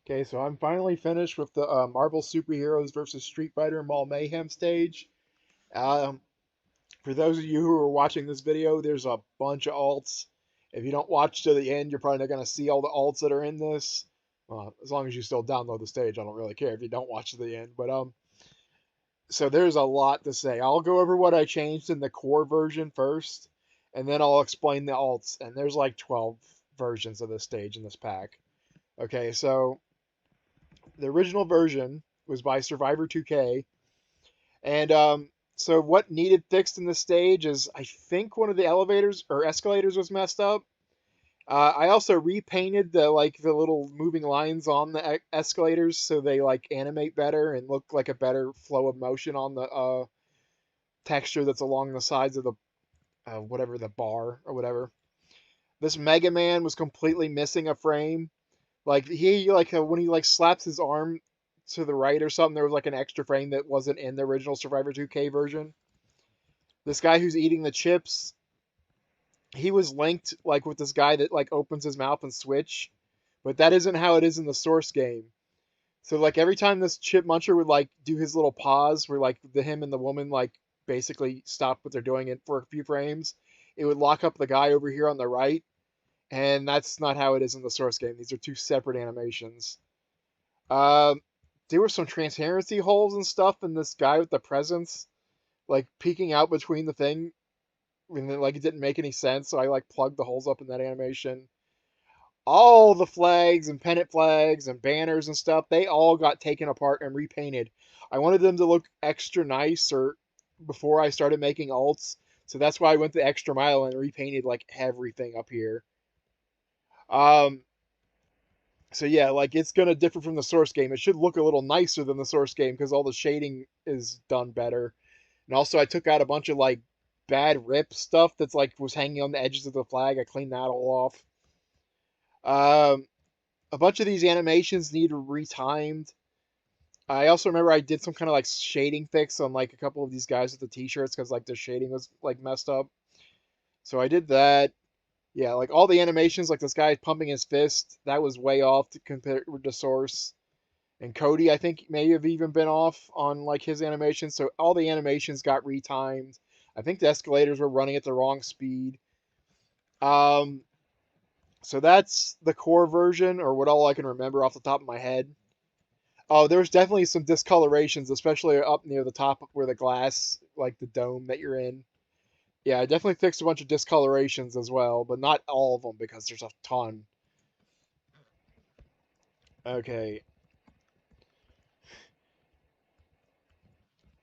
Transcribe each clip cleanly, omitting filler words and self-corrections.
Okay, so I'm finally finished with the Marvel Superheroes versus Street Fighter Mall Mayhem stage. Um, for those of you who are watching this video, there's a bunch of alts. If you don't watch to the end, you're probably not going to see all the alts that are in this. As long as you still download the stage, I don't really care if you don't watch to the end. But so there's a lot to say. I'll go over what I changed in the core version first, and then I'll explain the alts. And there's like 12 versions of this stage in this pack. Okay, so the original version was by Survivor2k, and so what needed fixed in the stage is I think one of the elevators or escalators was messed up. I also repainted the little moving lines on the escalators so they like animate better and look like a better flow of motion on the texture that's along the sides of the whatever the bar or whatever. This Mega Man was completely missing a frame. Like he when he like slaps his arm to the right or something, there was like an extra frame that wasn't in the original Survivor 2k version. This guy who's eating the chips, he was linked like with this guy that like opens his mouth and switch, but that isn't how it is in the source game. So like every time this chip muncher would like do his little pause where like the him and the woman like basically stop what they're doing it for a few frames, it would lock up the guy over here on the right, and that's not how it is in the source game. These are two separate animations. Um, there were some transparency holes and stuff in this guy with the presence, like peeking out between the thing, and then like it didn't make any sense. So I like plugged the holes up in that animation. All the flags and pennant flags and banners and stuff, they all got taken apart and repainted. I wanted them to look extra nice or before I started making alts. So that's why I went the extra mile and repainted like everything up here. Um, so yeah, like it's gonna differ from the source game. It should look a little nicer than the source game because all the shading is done better. And also, I took out a bunch of like bad rip stuff that's like was hanging on the edges of the flag. I cleaned that all off. Um, a bunch of these animations need retimed. I also remember I did some kind of like shading fix on like a couple of these guys with the t-shirts because like the shading was like messed up. So I did that. Yeah, like all the animations, like this guy pumping his fist, that was way off to compare to source. And Cody, I think, may have even been off on like his animation. So all the animations got retimed. I think the escalators were running at the wrong speed. Um, so that's the core version, or what all I can remember off the top of my head. Oh, there's definitely some discolorations, especially up near the top where the glass, like the dome that you're in. Yeah, I definitely fixed a bunch of discolorations as well, but not all of them because there's a ton. Okay,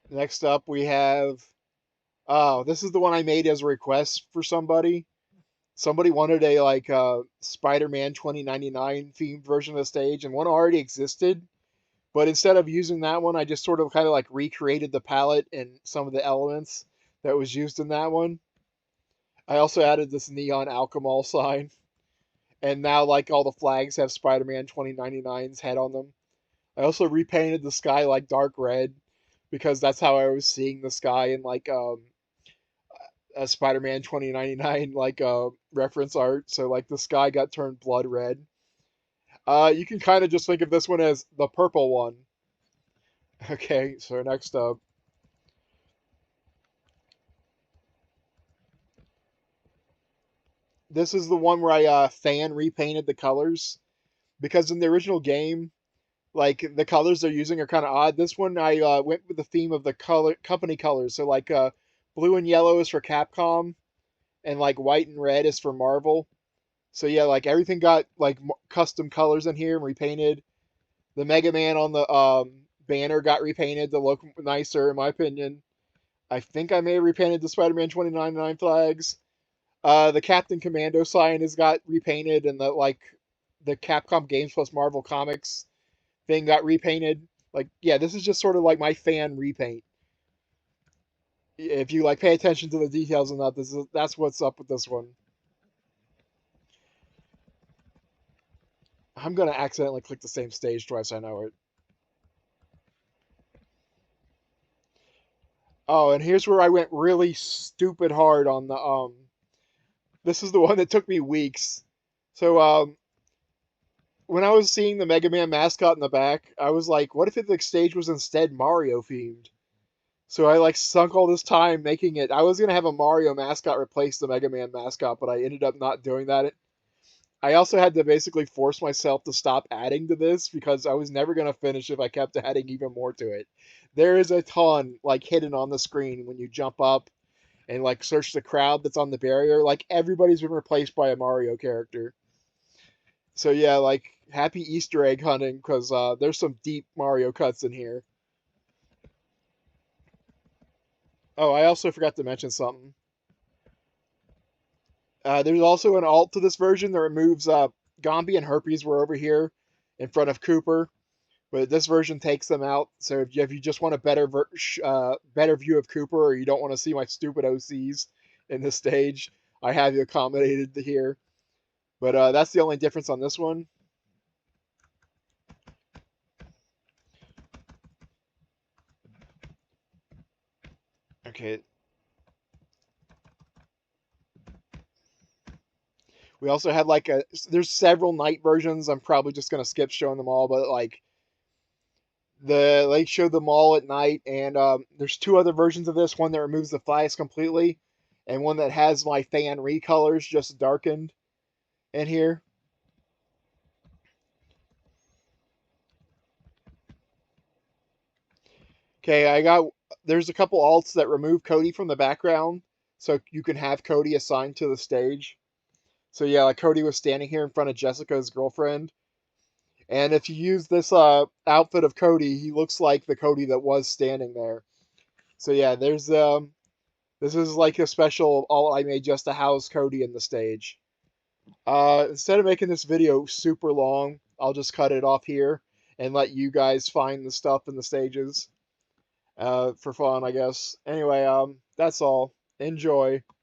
next up we have. Oh, this is the one I made as a request for somebody. Somebody wanted a like Spider-Man 2099 themed version of the stage, and one already existed. But instead of using that one, I just sort of kind of like recreated the palette and some of the elements that was used in that one. I also added this neon alchemol sign, and now like all the flags have Spider-Man 2099's head on them. I also repainted the sky like dark red because that's how I was seeing the sky in like a Spider-Man 2099 like reference art. So like the sky got turned blood red. You can kind of just think of this one as the purple one. Okay, so next up, this is the one where I fan repainted the colors because in the original game, like the colors they're using are kind of odd. This one I went with the theme of the color company colors, so like blue and yellow is for Capcom, and like white and red is for Marvel. So yeah, like everything got like custom colors in here and repainted. The Mega Man on the banner got repainted to look nicer, in my opinion. I think I may have repainted the Spider-Man 2099 flags. The Captain Commando sign has got repainted, and the Capcom Games plus Marvel Comics thing got repainted. Like, yeah, this is just sort of like my fan repaint. If you like pay attention to the details on that, that's what's up with this one. I'm gonna accidentally click the same stage twice. I know it. Oh, and here's where I went really stupid hard on the This is the one that took me weeks. So when I was seeing the Mega Man mascot in the back, I was like, what if the stage was instead Mario themed? So I like sunk all this time making it. I was gonna have a Mario mascot replace the Mega Man mascot, but I ended up not doing that. I also had to basically force myself to stop adding to this because I was never gonna finish if I kept adding even more to it. There is a ton like hidden on the screen when you jump up and like search the crowd that's on the barrier. Like everybody's been replaced by a Mario character. So yeah, like happy Easter egg hunting because there's some deep Mario cuts in here. Oh, I also forgot to mention something. There's also an alt to this version that removes Gombi and Herpes were over here in front of Cooper, but this version takes them out. So if you just want a better view of Cooper, or you don't want to see my stupid OCs in this stage, I have you accommodated here. But that's the only difference on this one. Okay. We also had like there's several night versions. I'm probably just gonna skip showing them all, but like they showed them all at night, and there's two other versions of this. One that removes the flags completely, and one that has my fan recolors just darkened in here. Okay, there's a couple alts that remove Cody from the background, so you can have Cody assigned to the stage. So yeah, like Cody was standing here in front of Jessica's girlfriend, and if you use this outfit of Cody, he looks like the Cody that was standing there. So yeah, there's this is like a special all I made just to house Cody in the stage. Instead of making this video super long, I'll just cut it off here and let you guys find the stuff in the stages for fun, I guess. Anyway, that's all. Enjoy.